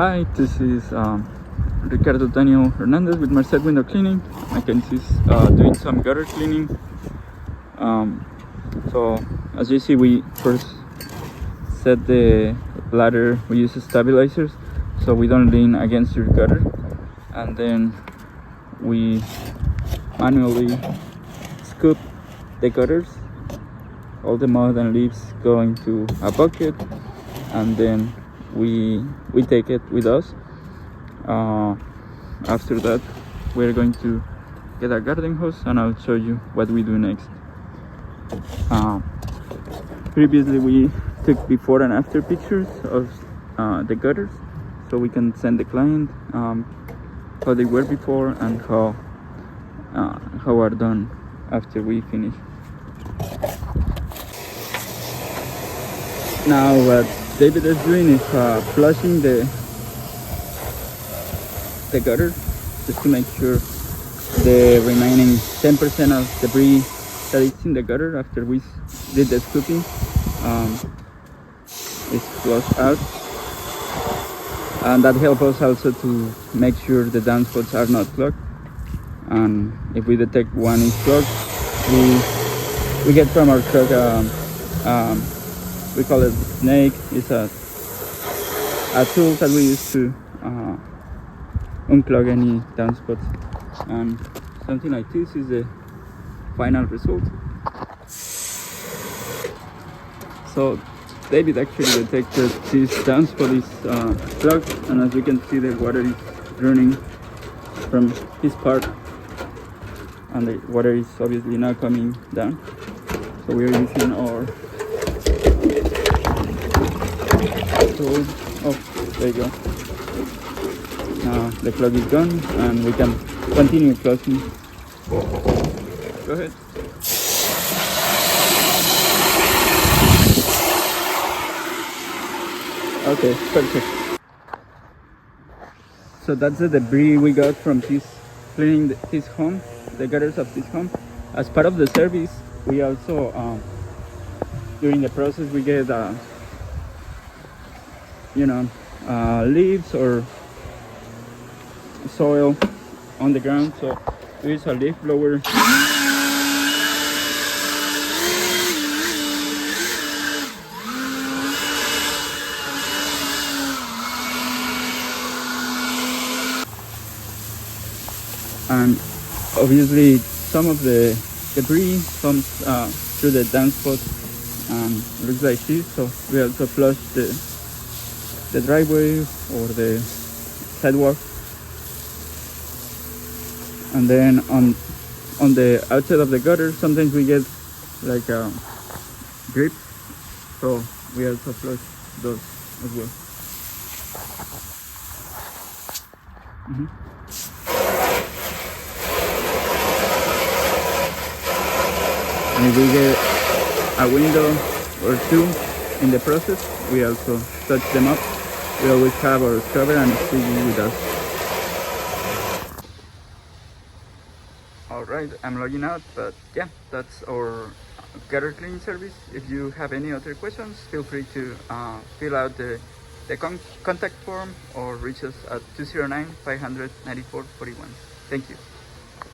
Hi, this is Ricardo Daniel Hernandez with Merced Window Cleaning. Mackenzie's doing some gutter cleaning. So as you see, we first set the ladder. We use stabilizers so we don't lean against your gutter, and then we manually scoop the gutters. All the mud and leaves go into a bucket, and then we take it with us. After that, we're going to get a garden hose, and I'll show you what we do next. Previously we took before and after pictures of the gutters, so we can send the client how they were before and how are done after we finish. Now what David is doing is flushing the gutter, just to make sure the remaining 10% of debris that is in the gutter after we did the scooping is flushed out, and that helps us also to make sure the downspouts are not clogged. And if we detect one is clogged, we get from our truck we call it snake. It's a tool that we use to unclog any downspouts, and something like this is the final result. So David actually detected this downspout is clogged, and as you can see, the water is running from his part, and the water is obviously not coming down. So we are using our tool. Oh, there you go. Now the clog is gone, and we can continue flushing. Go ahead. Okay, perfect. So that's the debris we got from this cleaning his home, the gutters of this home. As part of the service, we also during the process we get leaves or soil on the ground, so there is a leaf blower. And obviously some of the debris comes through the downspout and looks like this, so we also flush the driveway or the sidewalk. And then on the outside of the gutter, sometimes we get like drips, so we also flush those as well. And if we get a window or two in the process, we also touch them up. We always have our scrubber and squeegee with us. Alright, I'm logging out, but yeah, that's our gutter cleaning service. If you have any other questions, feel free to fill out the contact form or reach us at 209-500-9441. Thank you.